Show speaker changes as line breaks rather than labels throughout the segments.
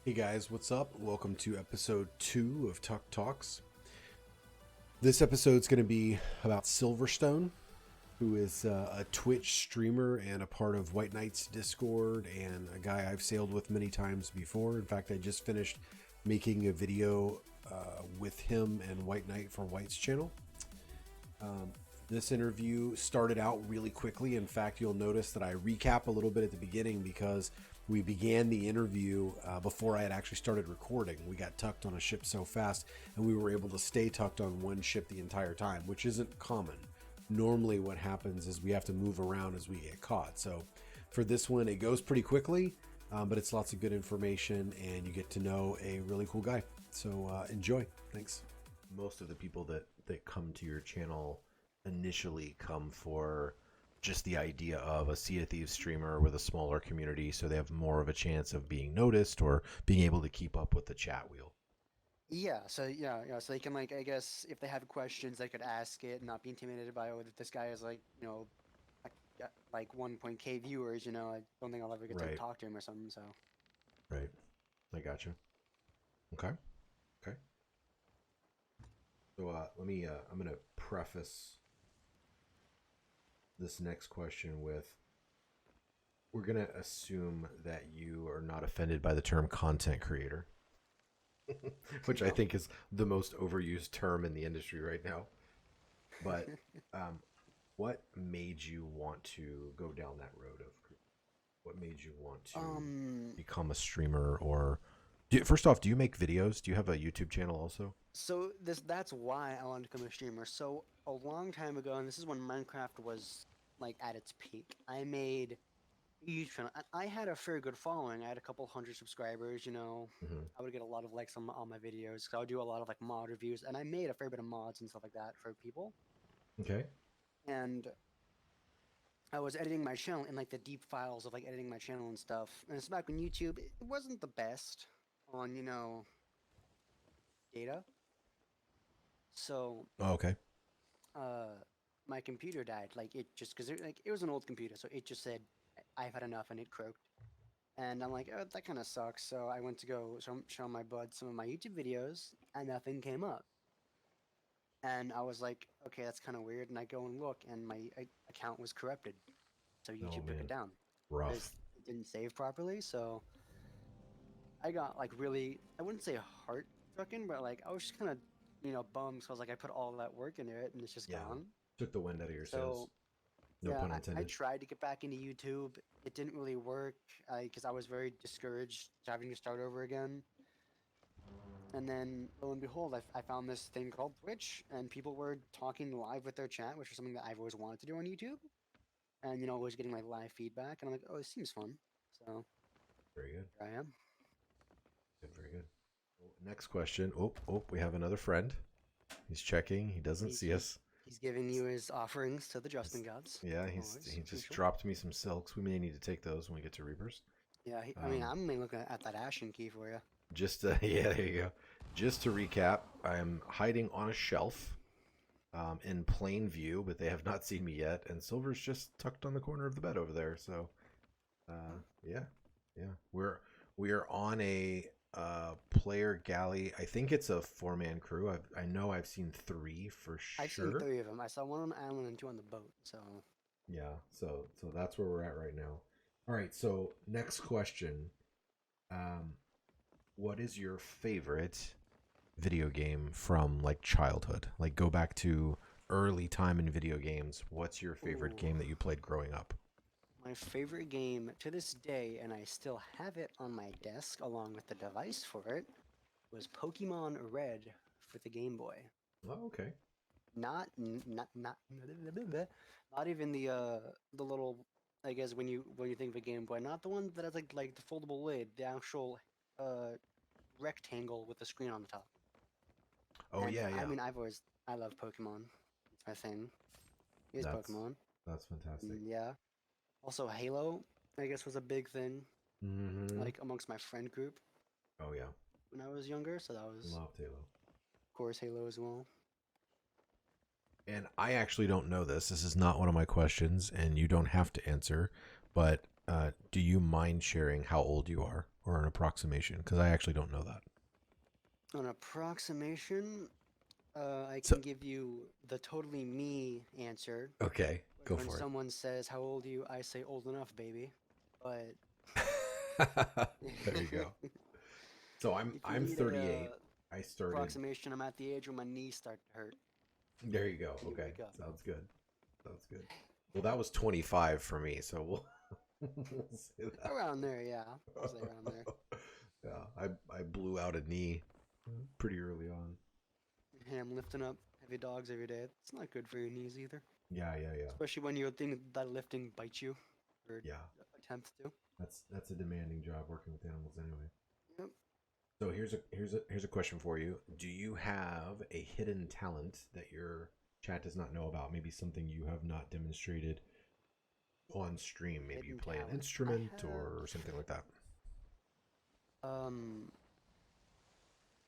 Hey guys, what's up? Welcome to episode 2 of Tuccd Talks. This episode's going to be about Silverstone, who is a Twitch streamer and a part of Weeknights Discord, and a guy I've sailed with many times before. In fact, I just finished making a video with him and White Knight for White's channel. This interview started out really quickly. In fact, you'll notice that I recap a little bit at the beginning because we began the interview before I had actually started recording. We got tucked on a ship so fast, and we were able to stay tucked on one ship the entire time, which isn't common. Normally what happens is we have to move around as we get caught. So for this one, it goes pretty quickly, but it's lots of good information, and you get to know a really cool guy. So enjoy. Thanks. Most of the people that come to your channel initially come for just the idea of a Sea of Thieves streamer with a smaller community, so they have more of a chance of being noticed or being able to keep up with the chat wheel.
So they can, like, I guess if they have questions, they could ask it, and not be intimidated by, oh, that this guy is like 1.k viewers. I don't think I'll ever get to
Right,
talk to him or something. So
right. I gotcha. Okay, okay. So I'm gonna preface this next question with, we're gonna assume that you are not offended by the term content creator. Which I
no.
think is the most overused term in the industry right now. But what made you want to go down that road of, what made you want to
um,
become a streamer? Or first off, do you make videos? Do you have a YouTube channel also?
so that's why I wanted to become a streamer. So a long time ago, and this is when Minecraft was like at its peak, I made a YouTube channel. I had a very good following. I had a couple hundred subscribers.
Hmm.
I would get a lot of likes on my videos. So I would do a lot of like mod reviews, and I made a fair bit of mods and stuff like that for people.
Okay.
And I was editing my channel in like the deep files of like editing my channel and stuff. And it's back when YouTube it wasn't the best on data. So
Oh, okay.
uh, my computer died. Like it just because it was an old computer, so it just said I've had enough and it croaked. And I'm like, oh, that kind of sucks. So I went to go show my bud some of my YouTube videos, and nothing came up. And I was like, okay, that's kind of weird. And I go and look, and my account was corrupted. So
Oh
YouTube took it
man,
down because
rough.
it didn't save properly. So I got like really, I wouldn't say heartbroken, but like I was just kind of, bummed because like I put all that work into it and it's just
Yeah,
gone.
took the wind out of your sails.
So
No
yeah,
pun
I
intended.
tried to get back into YouTube. It didn't really work because I was very discouraged having to start over again. And then lo and behold, I found this thing called Twitch, and people were talking live with their chat, which is something that I've always wanted to do on YouTube. And always getting like live feedback, and I'm like, oh, this seems fun. So
Very good.
here I am.
Good. Very good. Well, next question. Oh, we have another friend. He's checking. He doesn't
He's
see
he's
us.
he's giving you his offerings to the
He's-
Justin gods.
Yeah,
Always
he just
crucial.
dropped me some silks. We may need to take those when we get to Reapers.
Yeah, I mean,
Um,
I'm mainly looking at that Ashen key for you.
just yeah, there you go. Just to recap, I'm hiding on a shelf, in plain view, but they have not seen me yet. And Silver's just tucked on the corner of the bed over there. So, yeah, yeah, we are on a player galley. I think it's a 4-man crew. I know I've seen 3 for
I've seen
sure.
3 of them. I saw one on the island and 2 on the boat. So
Yeah, so that's where we're at right now. All right, so next question. Um, what is your favorite video game from like childhood? Like go back to early time in video games. What's your favorite
ooh,
game that you played growing up?
my favorite game to this day, and I still have it on my desk along with the device for it, was Pokemon Red for the Game Boy.
Oh, okay.
Not even the little, I guess when you think of a Game Boy, not the one that has like the foldable lid, the actual uh rectangle with the screen on the top.
Oh
And
yeah,
I
yeah.
mean, I love Pokemon. It's my thing. Is
That's
Pokemon.
that's fantastic.
And yeah. Also Halo, I guess, was a big thing
Mm-hmm.
like amongst my friend group
Oh yeah.
when I was younger. So that was,
Loved Halo.
of course, Halo as well.
And I actually don't know this. This is not one of my questions, and you don't have to answer. But do you mind sharing how old you are? or an approximation? Because I actually don't know that.
An approximation, I
So
can give you the totally me answer.
okay, go
When
for it.
someone says, "How old are you?" I say, "Old enough, baby." But
There you go. So I'm
if you
I'm
need
38. I started.
approximation, I'm at the age where my knees start to hurt.
There you go.
Can you
Okay,
wake up?
sounds good. Sounds good. Well, that was 25 for me, so we'll, we'll say that.
Around there, yeah. I'll say around there.
Yeah, I blew out a knee pretty early on.
Hey, I'm lifting up heavy dogs every day. It's not good for your knees either,
Yeah, yeah, yeah,
especially when you think that lifting bites you or
yeah.
attempts to.
That's a demanding job working with animals anyway.
Yep.
So here's a question for you. Do you have a hidden talent that your chat does not know about? Maybe something you have not demonstrated on stream. Maybe you
Hidden
play an
talent. I
instrument
have.
or something like that.
Um,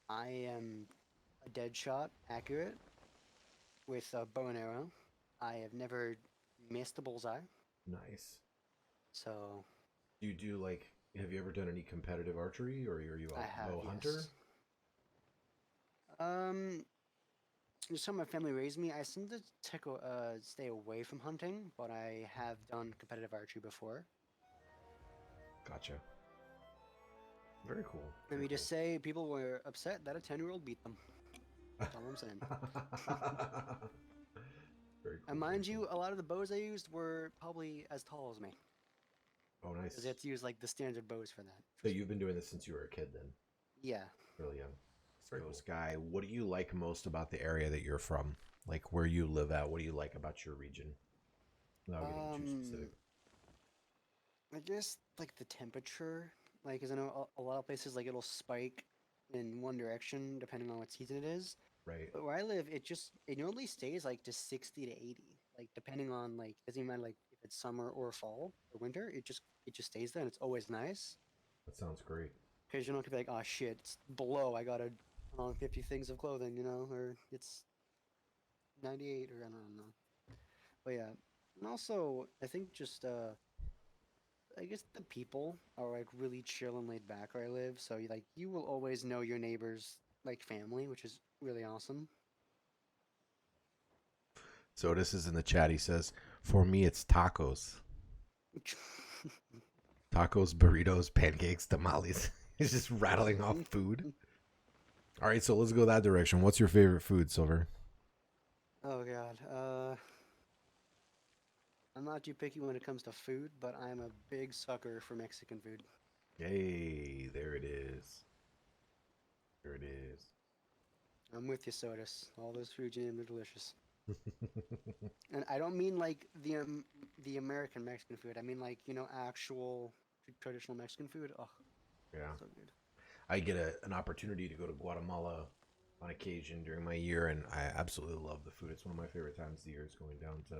I am a dead shot accurate with a bow and arrow. I have never missed a bullseye,
Nice.
so
Do you do like? Have you ever done any competitive archery, or are you
I
a
have,
bow hunter?
yes. Um, just how my family raised me, I tend to stay away from hunting, but I have done competitive archery before.
Gotcha. Very cool.
Let
Very
me
cool.
just say, people were upset that a 10-year-old beat them. That's all I'm saying.
Very
And
cool. Very
mind
cool.
you, a lot of the bows I used were probably as tall as me,
Oh,
because they
nice.
had to use like the standard bows for that.
So you've been doing this since you were a kid, then?
Yeah.
Really young.
Very
So,
cool.
Sky, what do you like most about the area that you're from? Like where you live at? What do you like about your region? Without getting too
Um,
specific.
I guess like the temperature, like, 'cause I know a lot of places like it'll spike in one direction depending on what season it is.
Right.
But where I live, it normally stays like to 60 to 80, like depending on like doesn't even matter like if it's summer or fall or winter. It just stays there and it's always nice
That sounds great.
because you don't have to be like, oh shit, it's below. I gotta put on 50 things of clothing, or it's 98 or I don't know. But yeah, and also I think just I guess the people are like really chill and laid back where I live. So you will always know your neighbors like family, which is really awesome.
So this is in the chat. He says, "For me, it's tacos, tacos, burritos, pancakes, tamales." He's just rattling off food. All right, so let's go that direction. What's your favorite food, Silver?
Oh God. I'm not too picky when it comes to food, but I'm a big sucker for Mexican food.
Hey, there it is. There it is.
I'm with you, Sodas. All those foods you named are delicious. And I don't mean like the American Mexican food. I mean like actual traditional Mexican food. Oh,
Yeah.
so good.
I get an opportunity to go to Guatemala on occasion during my year, and I absolutely love the food. It's one of my favorite times of the year is going down to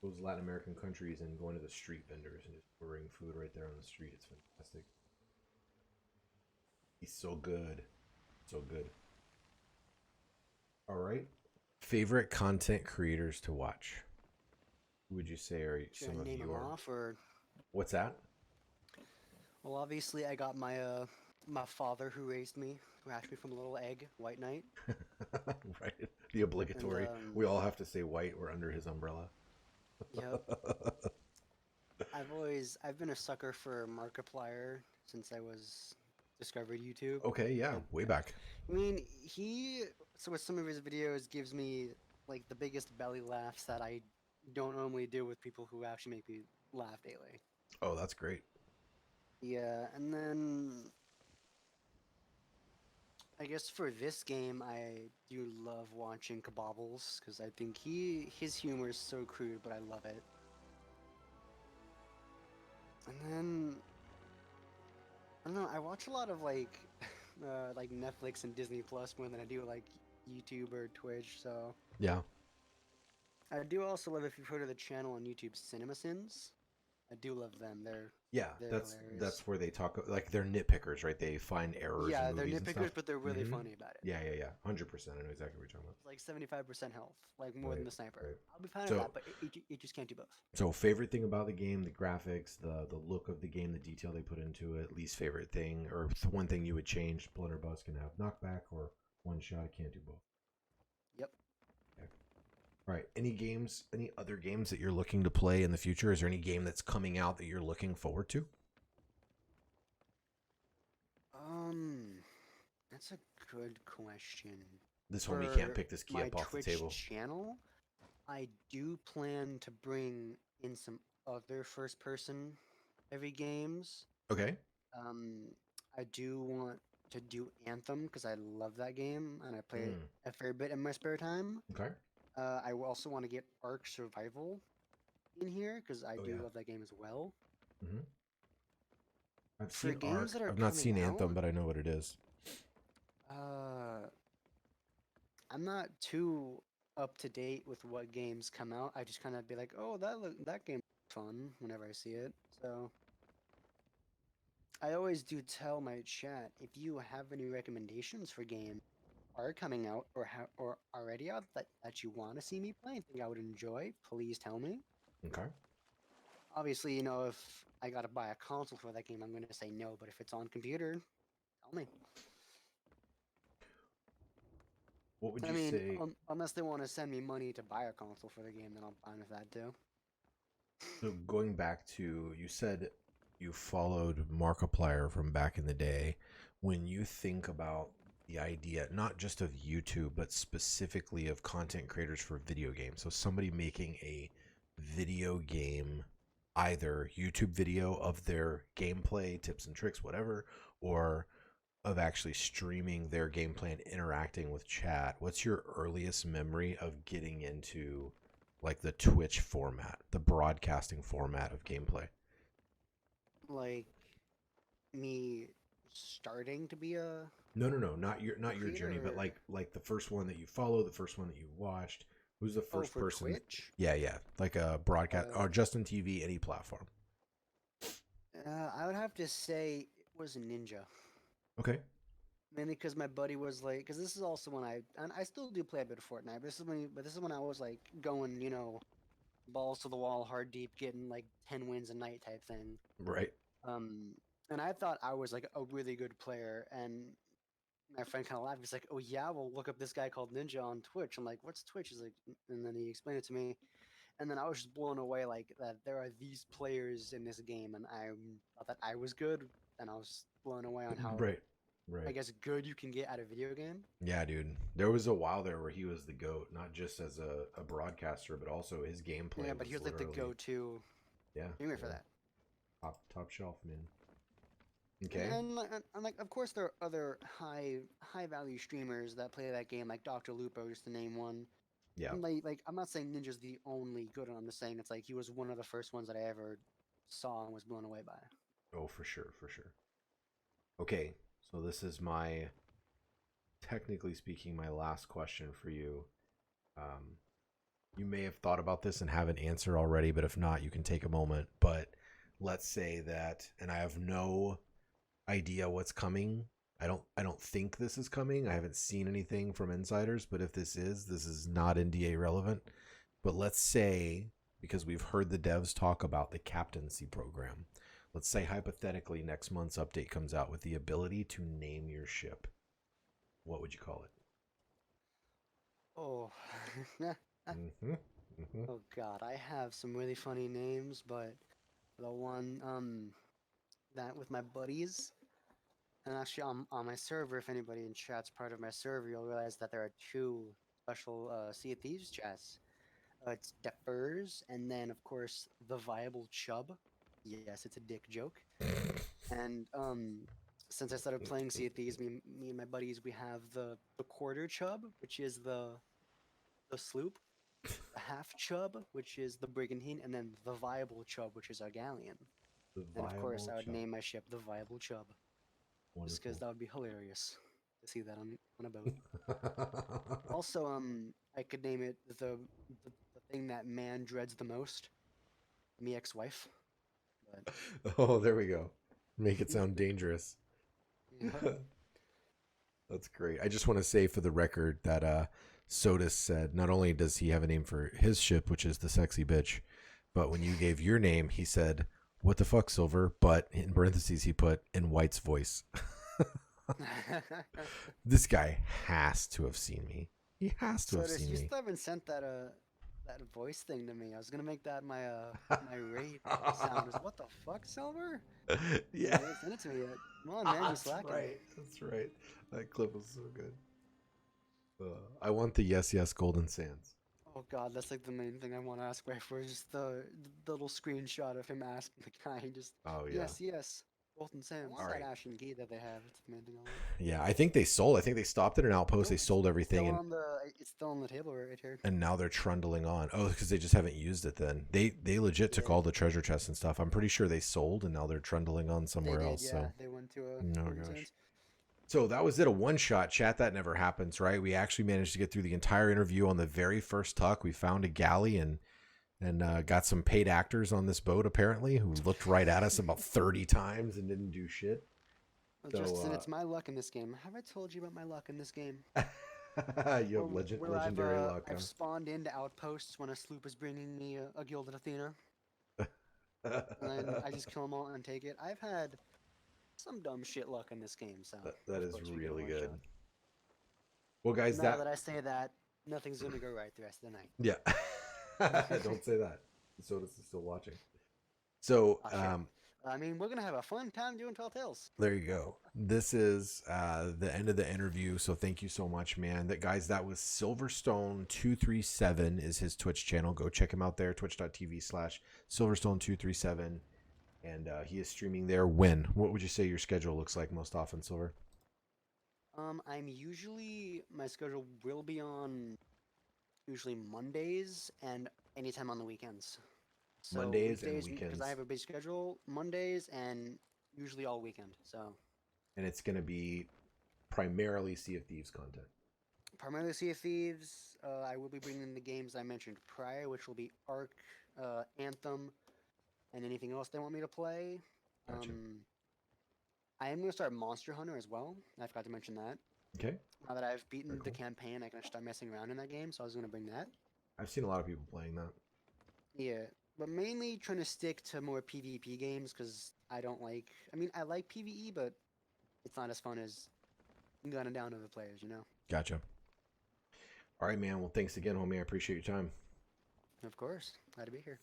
those Latin American countries and going to the street vendors and just ordering food right there on the street. It's fantastic. He's so good. So good. All right. Favorite content creators to watch? Who would you say are
Should I
some of
name them
your.
off or?
What's that?
Well, obviously I got my father who raised me, who hatched me from a little egg, White Knight,
Right. The
and
obligatory. We all have to say white. We're under his umbrella.
yep. I've been a sucker for Markiplier since I was discovered YouTube.
Okay, yeah,
I
way back.
I mean, so with some of his videos gives me like the biggest belly laughs that I don't normally do with people who actually make me laugh daily.
Oh, that's great.
Yeah, and then I guess for this game, I do love watching Kabobbles because I think his humor is so crude, but I love it. And then I don't know, I watch a lot of like Netflix and Disney Plus more than I do like YouTube or Twitch. So
Yeah.
I do also love if you've heard of the channel on YouTube, CinemaSins. I do love them.
Yeah,
They're hilarious.
that's where they talk like they're nitpickers, right? They find errors in
Yeah, they're
movies and
nitpickers,
stuff.
but they're really
Hmm.
funny about it.
Yeah, yeah, yeah. 100%. I know exactly what you're talking
It's like 75% health, like more
about.
than
Right,
the sniper.
right.
I'll be fine with
So,
that, but it just can't do both.
so favorite thing about the game, the graphics, the look of the game, the detail they put into it. Least favorite thing, or one thing you would change. Blunderbuss can have knockback or one shot. It can't do both.
Yep.
Okay. All right. Any games? Any other games that you're looking to play in the future? Is there any game that's coming out that you're looking forward to?
Um, that's a good question.
This one we can't
For
pick this key
my
up off the
Twitch
table.
channel, I do plan to bring in some other first-person heavy games.
Okay.
Um, I do want to do Anthem because I love that game and I play it
Mm,
a fair bit in my spare time.
okay.
I will also want to get Ark Survival in here because I
Oh
do
yeah.
love that game as well.
Hmm. I've
For
seen
games
Arc.
that are
I've not
coming
seen Anthem,
out,
but I know what it is.
uh, I'm not too up to date with what games come out. I just kind of be like, oh, that game looks fun whenever I see it. So I always do tell my chat if you have any recommendations for games are coming out or already out that you want to see me play and think I would enjoy, please tell me.
Okay.
Obviously, if I gotta buy a console for that game, I'm gonna say no. But if it's on computer, tell me.
What would
I
you
mean,
say?
unless they want to send me money to buy a console for the game, then I'm fine with that too.
So going back to you said you followed Markiplier from back in the day. When you think about the idea, not just of YouTube, but specifically of content creators for video games. So somebody making a video game, either YouTube video of their gameplay, tips and tricks, whatever, or of actually streaming their gameplay and interacting with chat. What's your earliest memory of getting into like the Twitch format, the broadcasting format of gameplay?
Like me starting to be a
No, no, no, not your journey, but
creator.
like the first one that you follow, the first one that you watched. Who's the
Oh,
first
for
person?
Twitch.
Yeah, yeah, like a broadcast
Uh,
or just on TV, any platform.
I would have to say it was Ninja.
Okay,
Mainly because my buddy was like, because this is also when and I still do play a bit of Fortnite, but this is when I was like going, balls to the wall, hard deep, getting like 10 wins a night type thing.
right.
Um, and I thought I was like a really good player, and my friend kind of laughed. He's like, "Oh yeah, well look up this guy called Ninja on Twitch." I'm like, "What's Twitch?" He's like, and then he explained it to me, and then I was just blown away, like that there are these players in this game, and I thought that I was good, and I was blown away on how
Right,
I
right.
guess good you can get out of video game.
Yeah, dude. There was a while there where he was the GOAT, not just as a broadcaster, but also his gameplay
Yeah, but he
was
was like the
literally,
go-to
yeah,
streamer for
yeah,
that.
top shelf, man.
And,
Okay.
and, and, and like, of course, there are other high value streamers that play that game, like Dr. Lupo, just to name one.
Yeah.
And like, I'm not saying Ninja's the only good one. I'm just saying it's like he was one of the first ones that I ever saw and was blown away by.
Oh, for sure, for sure. Okay. So this is my, technically speaking, my last question for you. Um, you may have thought about this and have an answer already, but if not, you can take a moment. But let's say that, and I have no idea what's coming. I don't think this is coming. I haven't seen anything from insiders, but if this is not NDA relevant. But let's say, because we've heard the devs talk about the captaincy program, let's say hypothetically next month's update comes out with the ability to name your ship. What would you call it?
Oh,
Mm-hmm. Mm-hmm.
oh God, I have some really funny names, but the one that with my buddies, and actually on my server, if anybody in chat's part of my server, you'll realize that there are two special Sea of Thieves chats. It's Defers, and then of course the Viable Chub. Yes, it's a dick joke. And since I started playing Sea of Thieves, me and my buddies, we have the Quarter Chub, which is the sloop, the Half Chub, which is the Brigantine, and then the Viable Chub, which is our Galleon.
The
And of course,
viable
I would
chub.
name my ship the Viable Chub, just because
Wonderful.
that would be hilarious to see that on a boat. Also, I could name it the thing that man dreads the most, me ex-wife.
Oh, there we go. Make it sound dangerous.
Yep.
That's great. I just want to say for the record that Sodus said not only does he have a name for his ship, which is the Sexy Bitch, but when you gave your name, he said, "What the fuck, Silver?" But in parentheses, he put in White's voice. This guy has to have seen me. He has to
So
have
this,
seen
you
me.
still haven't sent that voice thing to me. I was gonna make that my rate sound. Is what the fuck, Silver?
Yeah,
You haven't sent it to me yet. Come on, man, you
that's
slacking.
right. That's right. That clip was so good. I want the yes, yes, Golden Sands.
Oh god, that's like the main thing I want to ask right for. Is just the little screenshot of him asking the guy, just
Oh yeah.
yes, yes, Bolton Sands.
All
That
right.
Ashen Key that they have. It's the main thing I want.
Yeah, I think they sold. I think they stopped at an outpost. They
No,
sold everything,
still on the. It's still on the table right here.
and now they're trundling on. Oh, because they just haven't used it. Then they legit took
Yeah,
all the treasure chests and stuff. I'm pretty sure they sold, and now they're trundling on
they
somewhere
did.
else.
Yeah,
So,
they went to
oh
Bolton
gosh.
Sands.
So that was it. A one shot chat that never happens, right? We actually managed to get through the entire interview on the very first tuck. We found a Galleon and got some paid actors on this boat apparently who looked right at us about 30 times and didn't do shit.
Well,
So
Justin, it's my luck in this game. Have I told you about my luck in this game?
you have
Where
legendary luck.
I've spawned into outposts when a sloop is bringing me a gilded Athena,
Huh?
and I just kill them all and take it. I've had some dumb shit luck in this game, so
That
of
is
course we get a
really
one
good.
shot.
Well, guys,
Now that I say that, nothing's gonna go right the rest of the night.
yeah. Don't say that. Soda's is still watching. So,
Oh shit. I mean, we're gonna have a fun time doing Tall Tales.
there you go. This is the end of the interview. So thank you so much, man. That guys, that was Silverstone237 is his Twitch channel. Go check him out there, twitch.tv/Silverstone237. And he is streaming there. When? What would you say your schedule looks like most often, Silver?
My schedule will be on usually Mondays and anytime on the weekends. So
Mondays and
weekdays, because
weekends.
I have a busy schedule, Mondays and usually all weekend. So
And it's going to be primarily Sea of Thieves content.
primarily Sea of Thieves. I will be bringing the games I mentioned prior, which will be Ark, Anthem, and anything else they want me to play.
Gotcha.
I am going to start Monster Hunter as well. I forgot to mention that.
Okay.
Now that I've beaten
Very
the
cool.
campaign, I can start messing around in that game, so I was going to bring that.
I've seen a lot of people playing that.
Yeah, but mainly trying to stick to more PvP games because I don't like. I mean, I like PvE, but it's not as fun as gunning down other players, you know?
Gotcha. All right, man. Well, thanks again, homie. I appreciate your time.
Of course. Glad to be here.